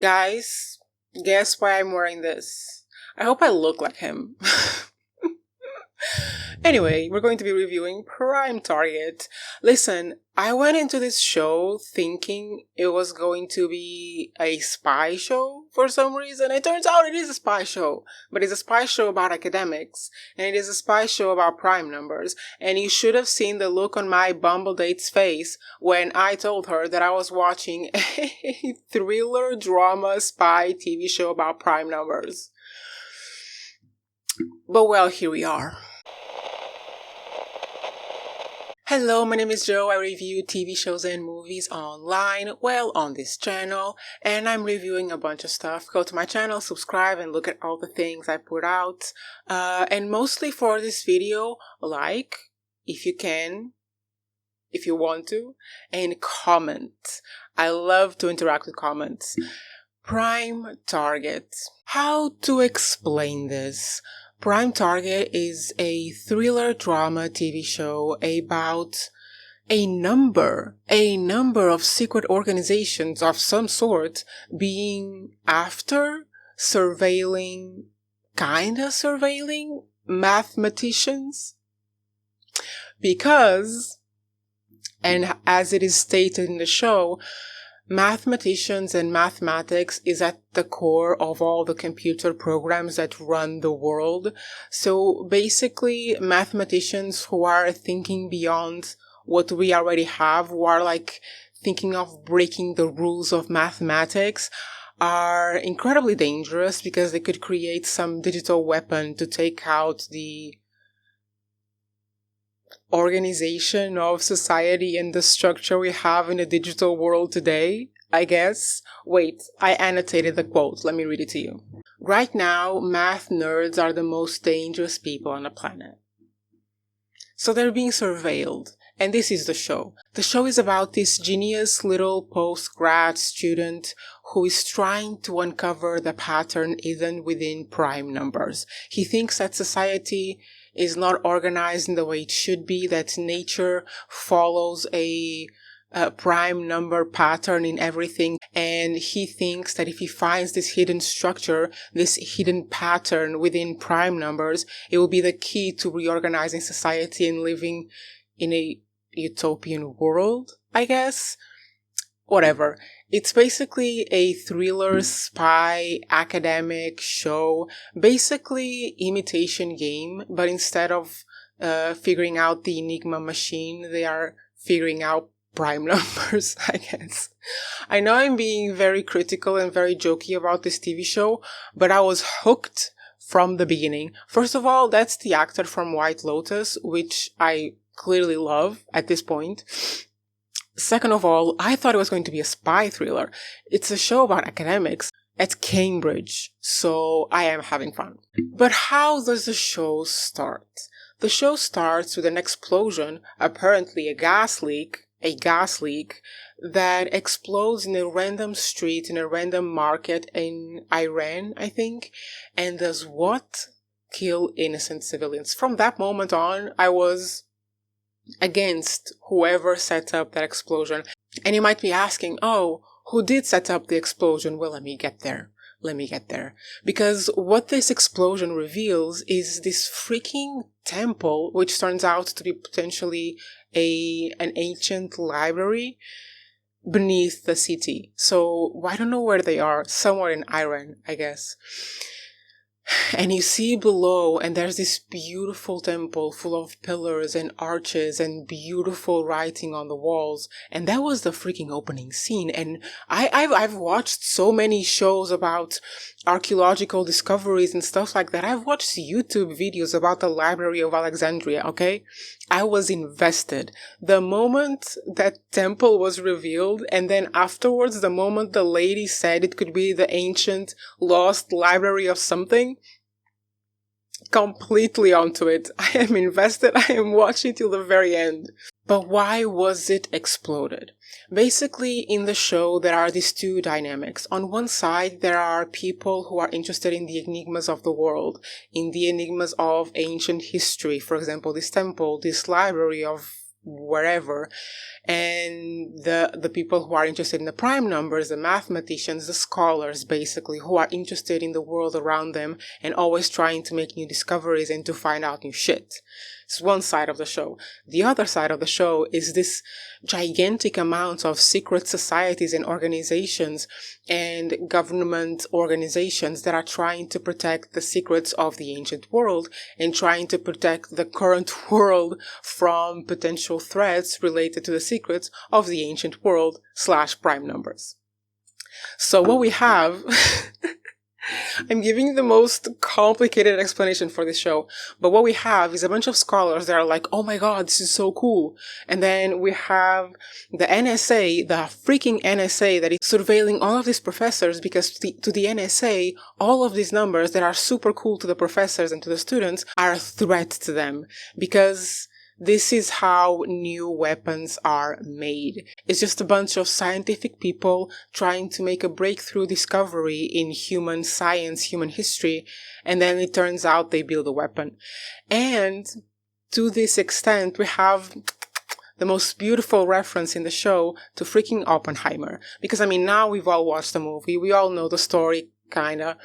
Guys, guess why I'm wearing this? I hope I look like him. Anyway, we're going to be reviewing Prime Target. Listen, I went into this show thinking it was going to be a spy show for some reason. It turns out it is a spy show, but it's a spy show about academics, and it is a spy show about prime numbers. And you should have seen the look on my Bumble date's face when I told her that I was watching a thriller drama spy TV show about prime numbers. But well, here we are. Hello, my name is Joe. I review TV shows and movies online, on this channel, and I'm reviewing a bunch of stuff. Go to my channel, subscribe, and look at all the things I put out. And mostly for this video, like, if you can, if you want to, and comment. I love to interact with comments. Prime Target. How to explain this? Prime Target is a thriller drama TV show about a number of secret organizations of some sort being after surveilling mathematicians. Because, and as it is stated in the show, mathematicians and mathematics is at the core of all the computer programs that run the world. So basically, mathematicians who are thinking beyond what we already have, who are like thinking of breaking the rules of mathematics, are incredibly dangerous because they could create some digital weapon to take out the organization of society and the structure we have in the digital world today, I guess. Wait, I annotated the quote. Let me read it to you. Right now, math nerds are the most dangerous people on the planet. So they're being surveilled. And this is the show. The show is about this genius little post-grad student who is trying to uncover the pattern hidden within prime numbers. He thinks that society is not organized in the way it should be, that nature follows a prime number pattern in everything, and he thinks that if he finds this hidden structure, this hidden pattern within prime numbers, it will be the key to reorganizing society and living in a utopian world, I guess. Whatever. It's basically a thriller, spy, academic show, basically imitation game, but instead of figuring out the Enigma machine, they are figuring out prime numbers, I guess. I know I'm being very critical and very jokey about this TV show, but I was hooked from the beginning. First of all, that's the actor from White Lotus, which I clearly love at this point. Second of all, I thought it was going to be a spy thriller. It's a show about academics at Cambridge, so I am having fun. But how does the show start? The show starts with an explosion, apparently a gas leak that explodes in a random street in a random market in Iran, I think, and does what? Kill innocent civilians. From that moment on, I was against whoever set up that explosion. And you might be asking, oh, who did set up the explosion? Well, let me get there. Because what this explosion reveals is this freaking temple, which turns out to be potentially an ancient library beneath the city. So I don't know where they are, somewhere in Iran, I guess. And you see below, and there's this beautiful temple full of pillars and arches and beautiful writing on the walls. And that was the freaking opening scene. And I've watched so many shows about archaeological discoveries and stuff like that. I've watched YouTube videos about the Library of Alexandria, okay? I was invested. The moment that temple was revealed, and then afterwards, the moment the lady said it could be the ancient lost library of something, completely onto it. I am invested. I am watching till the very end. But why was it exploded? Basically, in the show, there are these two dynamics. On one side, there are people who are interested in the enigmas of the world, in the enigmas of ancient history. For example, this temple, this library of wherever. And the people who are interested in the prime numbers, the mathematicians, the scholars, basically, who are interested in the world around them and always trying to make new discoveries and to find out new shit. It's one side of the show. The other side of the show is this gigantic amount of secret societies and organizations and government organizations that are trying to protect the secrets of the ancient world and trying to protect the current world from potential threats related to the secrets of the ancient world / prime numbers. So what we have I'm giving you the most complicated explanation for this show, but what we have is a bunch of scholars that are like, oh my god, this is so cool. And then we have the NSA, the freaking NSA, that is surveilling all of these professors, because to the NSA, all of these numbers that are super cool to the professors and to the students are a threat to them, because this is how new weapons are made. It's just a bunch of scientific people trying to make a breakthrough discovery in human science, human history, and then it turns out they build a weapon. And to this extent, we have the most beautiful reference in the show to freaking Oppenheimer. Because, I mean, now we've all watched the movie, we all know the story, kinda,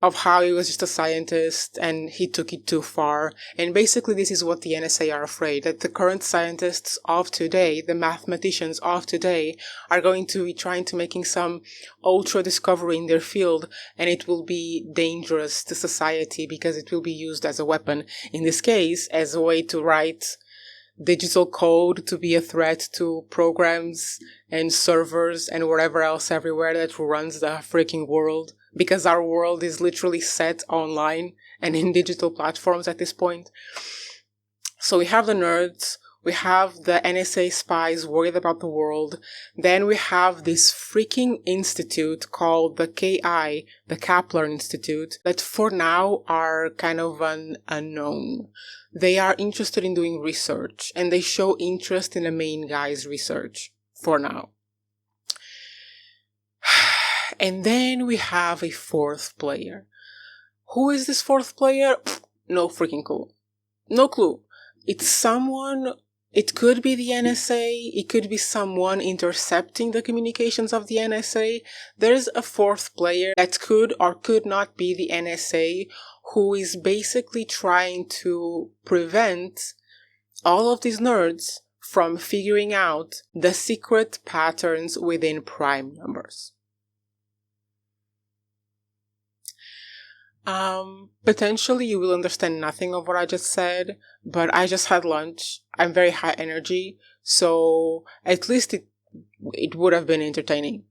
of how he was just a scientist and he took it too far. And basically this is what the NSA are afraid, that the current scientists of today, the mathematicians of today, are going to be trying to making some ultra discovery in their field, and it will be dangerous to society because it will be used as a weapon. In this case, as a way to write digital code to be a threat to programs and servers and whatever else everywhere that runs the freaking world, because our world is literally set online and in digital platforms at this point. So we have the nerds, we have the NSA spies worried about the world, then we have this freaking institute called the KI, the Kaplan Institute, that for now are kind of an unknown. They are interested in doing research, and they show interest in the main guy's research, for now. And then we have a fourth player. Who is this fourth player? No freaking clue. No clue. It's someone, it could be the NSA, it could be someone intercepting the communications of the NSA. There's a fourth player that could or could not be the NSA, who is basically trying to prevent all of these nerds from figuring out the secret patterns within prime numbers. Potentially you will understand nothing of what I just said, but I just had lunch. I'm very high energy, so at least it would have been entertaining.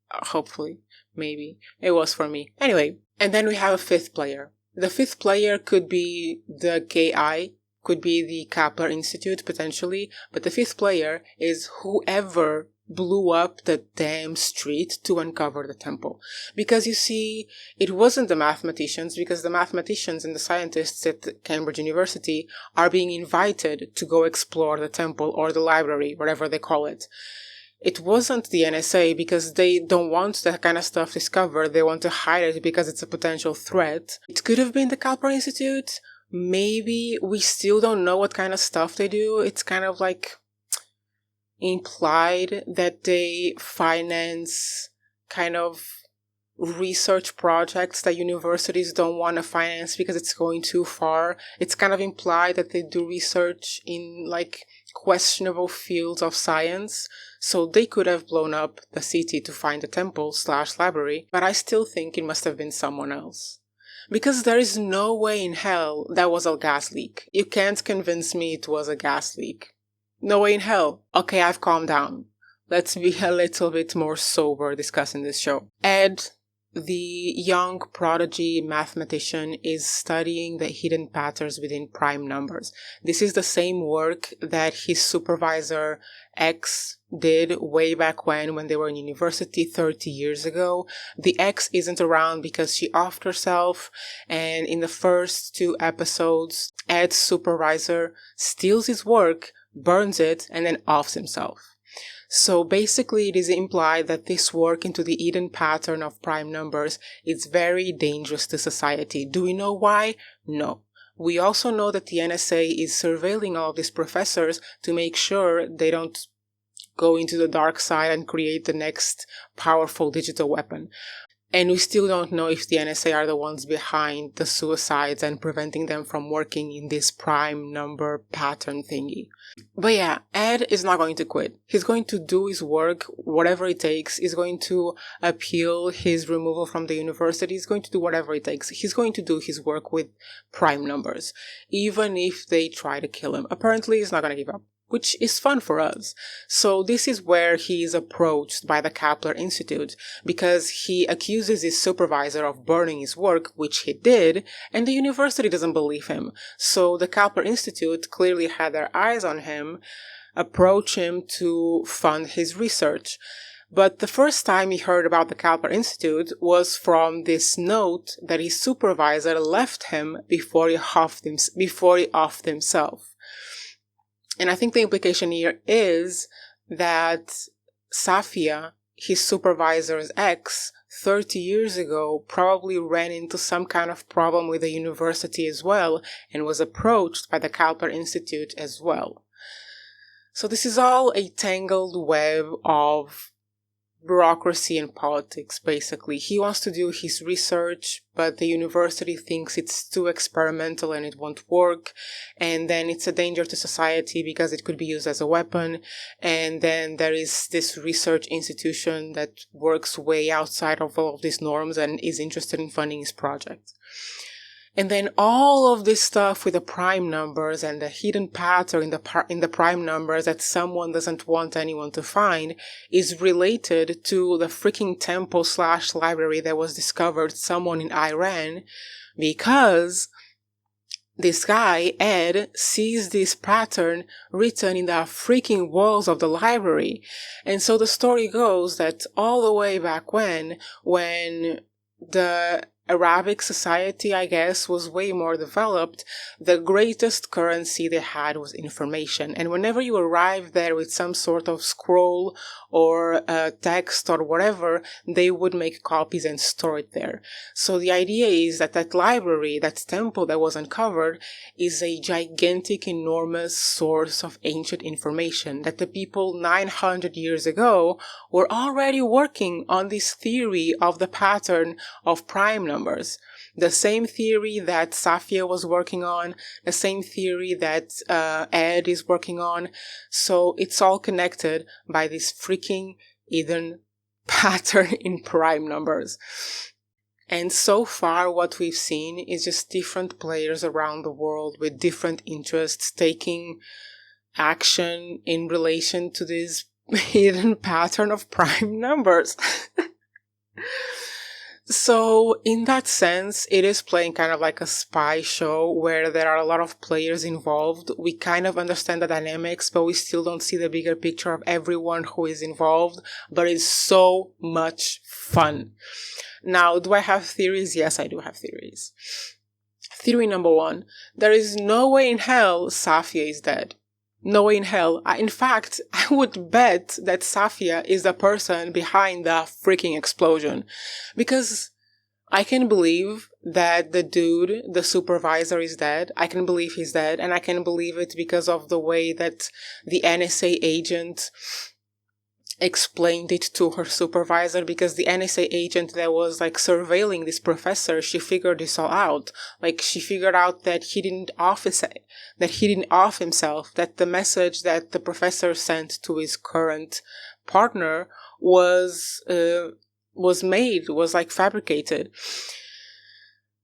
Hopefully, maybe. It was for me. Anyway, and then we have a fifth player. The fifth player could be the KI, could be the Kaplan Institute, potentially, but the fifth player is whoever blew up the damn street to uncover the temple. Because you see, it wasn't the mathematicians, because the mathematicians and the scientists at Cambridge University are being invited to go explore the temple or the library, whatever they call it. It wasn't the NSA, because they don't want that kind of stuff discovered. They want to hide it because it's a potential threat. It could have been the Kaplan Institute. Maybe. We still don't know what kind of stuff they do. It's kind of like implied that they finance kind of research projects that universities don't want to finance because it's going too far. It's kind of implied that they do research in like questionable fields of science. So they could have blown up the city to find the temple / library, but I still think it must have been someone else. Because there is no way in hell that was a gas leak. You can't convince me it was a gas leak. No way in hell. Okay, I've calmed down. Let's be a little bit more sober discussing this show. Ed, the young prodigy mathematician, is studying the hidden patterns within prime numbers. This is the same work that his supervisor X did way back when they were in university 30 years ago. The X isn't around because she offed herself, and in the first 2 episodes, Ed's supervisor steals his work, burns it, and then offs himself. So basically it is implied that this work into the hidden pattern of prime numbers is very dangerous to society. Do we know why? No. We also know that the NSA is surveilling all of these professors to make sure they don't go into the dark side and create the next powerful digital weapon. And we still don't know if the NSA are the ones behind the suicides and preventing them from working in this prime number pattern thingy. But yeah, Ed is not going to quit. He's going to do his work, whatever it takes. He's going to appeal his removal from the university. He's going to do whatever it takes. He's going to do his work with prime numbers, even if they try to kill him. Apparently, he's not going to give up, which is fun for us. So this is where he is approached by the Kepler Institute, because he accuses his supervisor of burning his work, which he did, and the university doesn't believe him. So the Kepler Institute clearly had their eyes on him, approach him to fund his research. But the first time he heard about the Kepler Institute was from this note that his supervisor left him before he offed himself. And I think the implication here is that Safiya, his supervisor's ex, 30 years ago, probably ran into some kind of problem with the university as well and was approached by the Kepler Institute as well. So this is all a tangled web of bureaucracy and politics, basically. He wants to do his research, but the university thinks it's too experimental and it won't work. And then it's a danger to society because it could be used as a weapon. And then there is this research institution that works way outside of all of these norms and is interested in funding his project. And then all of this stuff with the prime numbers and the hidden pattern in the prime numbers that someone doesn't want anyone to find is related to the freaking temple/library that was discovered someone in Iran, because this guy, Ed, sees this pattern written in the freaking walls of the library. And so the story goes that all the way back when the Arabic society, I guess, was way more developed, the greatest currency they had was information. And whenever you arrived there with some sort of scroll or text or whatever, they would make copies and store it there. So the idea is that that library, that temple that was uncovered, is a gigantic, enormous source of ancient information that the people 900 years ago were already working on this theory of the pattern of prime numbers. The same theory that Safiya was working on, the same theory that Ed is working on. So it's all connected by this freaking hidden pattern in prime numbers. And so far what we've seen is just different players around the world with different interests taking action in relation to this hidden pattern of prime numbers. So in that sense, it is playing kind of like a spy show where there are a lot of players involved. We kind of understand the dynamics, but we still don't see the bigger picture of everyone who is involved. But it's so much fun. Now, do I have theories? Yes, I do have theories. Theory number 1. There is no way in hell Safiya is dead. No way in hell. In fact, I would bet that Safiya is the person behind the freaking explosion. Because I can believe that the dude, the supervisor, is dead. I can believe he's dead. And I can believe it because of the way that the NSA agent explained it to her supervisor, because the NSA agent that was like surveilling this professor, she figured this all out. Like, she figured out that he didn't off himself, that the message that the professor sent to his current partner was like fabricated.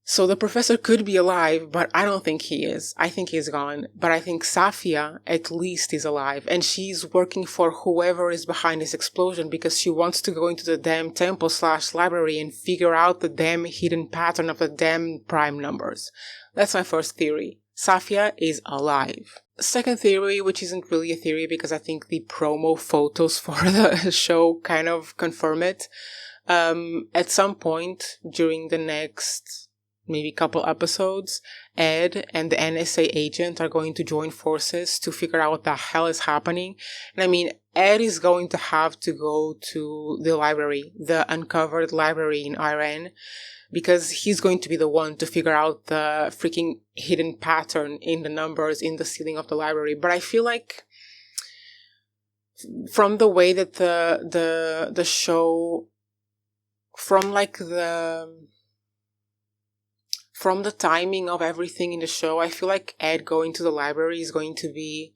So the professor could be alive, but I don't think he is. I think he's gone. But I think Safiya at least is alive. And she's working for whoever is behind this explosion because she wants to go into the damn temple/library and figure out the damn hidden pattern of the damn prime numbers. That's my first theory. Safiya is alive. Second theory, which isn't really a theory because I think the promo photos for the show kind of confirm it. At some point during the next maybe couple episodes, Ed and the NSA agent are going to join forces to figure out what the hell is happening. And I mean, Ed is going to have to go to the library, the uncovered library in Iran, because he's going to be the one to figure out the freaking hidden pattern in the numbers in the ceiling of the library. But I feel like from the way that the show, from the timing of everything in the show, I feel like Ed going to the library is going to be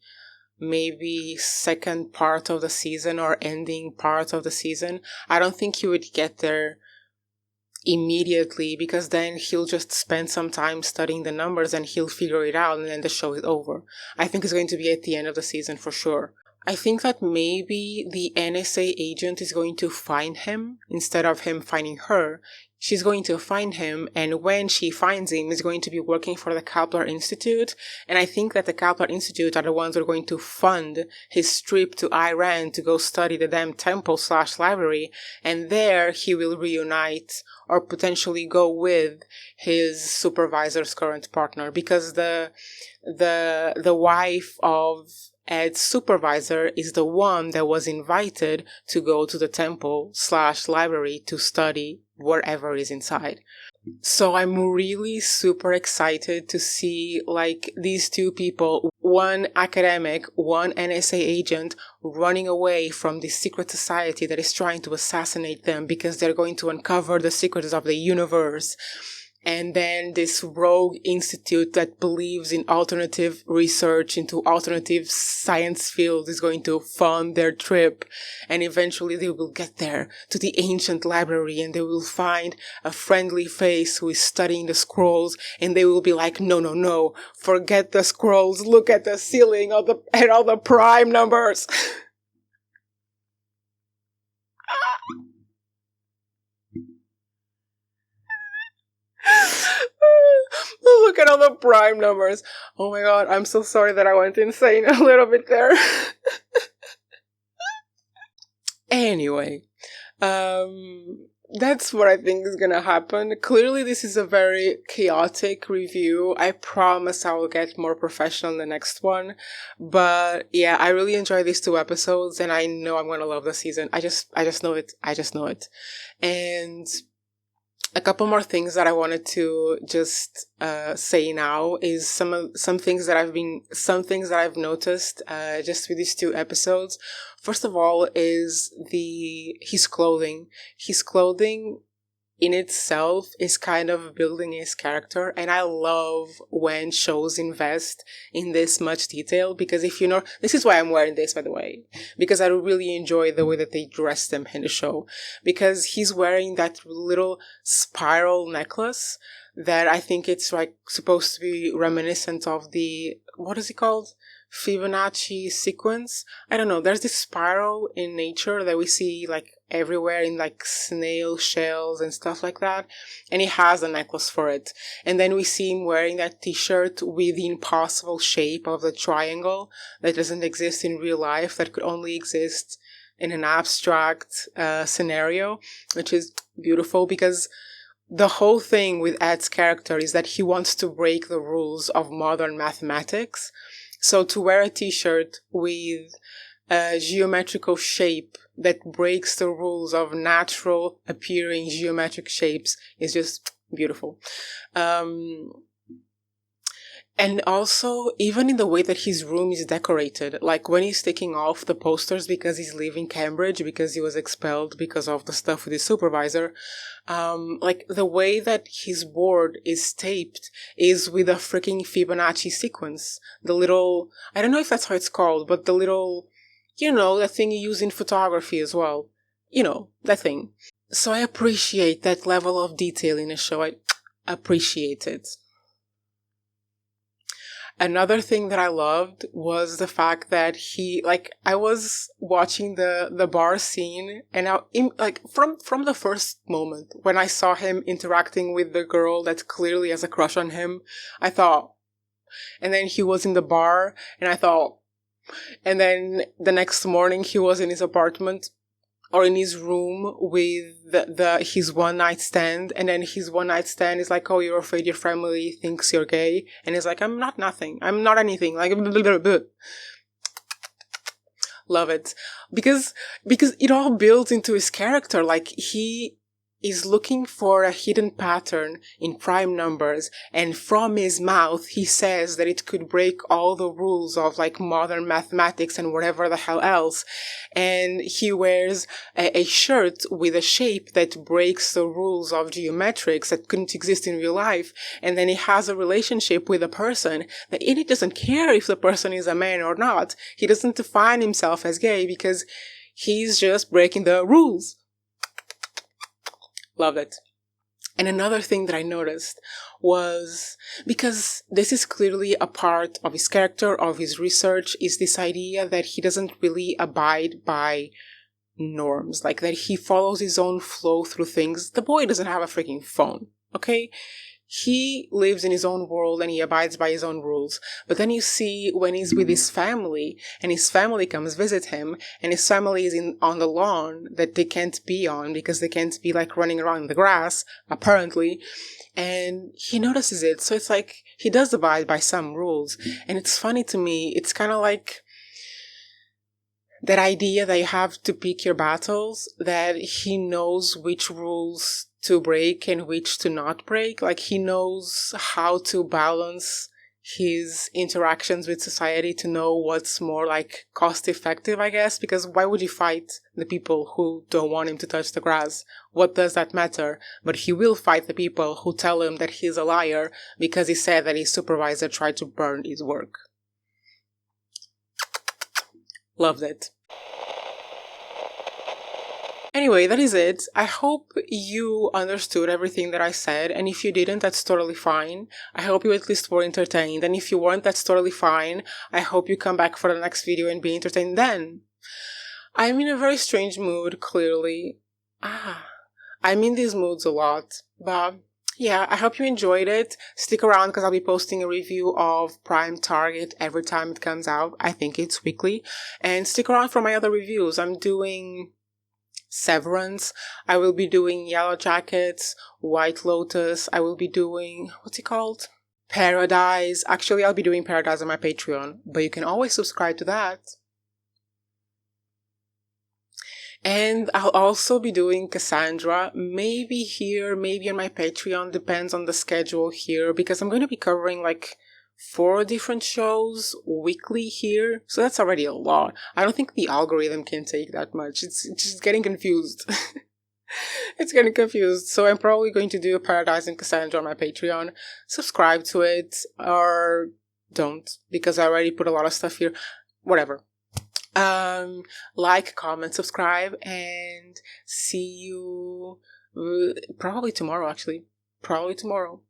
maybe second part of the season or ending part of the season. I don't think he would get there immediately, because then he'll just spend some time studying the numbers and he'll figure it out and then the show is over. I think it's going to be at the end of the season for sure. I think that maybe the NSA agent is going to find him instead of him finding her. She's going to find him, and when she finds him, he's going to be working for the Kepler Institute. And I think that the Kepler Institute are the ones who are going to fund his trip to Iran to go study the damn temple/library. And there he will reunite or potentially go with his supervisor's current partner, because the wife of Ed's supervisor is the one that was invited to go to the temple/library to study whatever is inside. So I'm really super excited to see like these two people, one academic, one NSA agent, running away from this secret society that is trying to assassinate them because they're going to uncover the secrets of the universe. And then this rogue institute that believes in alternative research into alternative science fields is going to fund their trip. And eventually they will get there to the ancient library and they will find a friendly face who is studying the scrolls. And they will be like, no, forget the scrolls. Look at the ceiling and all the prime numbers. Look at all the prime numbers. Oh my god, I'm so sorry that I went insane a little bit there. Anyway, that's what I think is gonna happen. Clearly, this is a very chaotic review. I promise I will get more professional in the next one. But yeah, I really enjoyed these 2 episodes, and I know I'm gonna love the season. I just know it. I just know it. And a couple more things that I wanted to just say now is some things that I've noticed just with these 2 episodes. First of all is his clothing. His clothing in itself is kind of building his character, and I love when shows invest in this much detail, because if you know, this is why I'm wearing this, by the way, because I really enjoy the way that they dress them in the show, because he's wearing that little spiral necklace that I think it's like supposed to be reminiscent of what is it called? Fibonacci sequence. I don't know. There's this spiral in nature that we see like everywhere in like snail shells and stuff like that. And he has a necklace for it. And then we see him wearing that t-shirt with the impossible shape of the triangle that doesn't exist in real life, that could only exist in an abstract scenario, which is beautiful, because the whole thing with Ed's character is that he wants to break the rules of modern mathematics. So to wear a t-shirt with a geometrical shape that breaks the rules of natural appearing geometric shapes is just beautiful. And also, even in the way that his room is decorated, like when he's taking off the posters because he's leaving Cambridge because he was expelled because of the stuff with his supervisor, like the way that his board is taped is with a freaking Fibonacci sequence. The little, I don't know if that's how it's called, but the little, that thing you use in photography as well. That thing. So I appreciate that level of detail in a show. I appreciate it. Another thing that I loved was the fact that I was watching the bar scene, and from the first moment when I saw him interacting with the girl that clearly has a crush on him, I thought, and then he was in the bar, and I thought, and then the next morning he was in his apartment, or in his room with his one night stand, and then his one night stand is like, oh, you're afraid your family thinks you're gay, and he's like, I'm not nothing, I'm not anything, like blah, blah, blah, blah. Love it, because it all builds into his character. Like, he is looking for a hidden pattern in prime numbers, and from his mouth he says that it could break all the rules of like modern mathematics and whatever the hell else. And he wears a shirt with a shape that breaks the rules of geometrics that couldn't exist in real life. And then he has a relationship with a person that he doesn't care if the person is a man or not. He doesn't define himself as gay because he's just breaking the rules. Loved it. And another thing that I noticed was, because this is clearly a part of his character, of his research, is this idea that he doesn't really abide by norms, like that he follows his own flow through things. The boy doesn't have a freaking phone, okay? He lives in his own world and he abides by his own rules. But then you see when he's with his family and his family comes visit him and his family is on the lawn that they can't be on because they can't be like running around in the grass, apparently. And he notices it. So it's like he does abide by some rules. And it's funny to me. It's kind of like that idea that you have to pick your battles, that he knows which rules to break and which to not break. Like, he knows how to balance his interactions with society to know what's more like cost effective, I guess, because why would you fight the people who don't want him to touch the grass? What does that matter? But he will fight the people who tell him that he's a liar because he said that his supervisor tried to burn his work. Loved it. Anyway, that is it. I hope you understood everything that I said, and if you didn't, that's totally fine. I hope you at least were entertained, and if you weren't, that's totally fine. I hope you come back for the next video and be entertained then. I'm in a very strange mood, clearly. I'm in these moods a lot, but yeah, I hope you enjoyed it. Stick around because I'll be posting a review of Prime Target every time it comes out. I think it's weekly. And stick around for my other reviews. I'm doing Severance, I will be doing Yellow Jackets, White Lotus, I will be doing, what's it called? Paradise. Actually, I'll be doing Paradise on my Patreon, but you can always subscribe to that. And I'll also be doing Cassandra, maybe here, maybe on my Patreon, depends on the schedule here, because I'm going to be covering like 4 different shows weekly here, so that's already a lot. I don't think the algorithm can take that much. It's just getting confused. It's getting confused. So I'm probably going to do Paradise and Cassandra on my Patreon. Subscribe to it, or don't, because I already put a lot of stuff here. Whatever. Like, comment, subscribe, and see you probably tomorrow, actually. Probably tomorrow.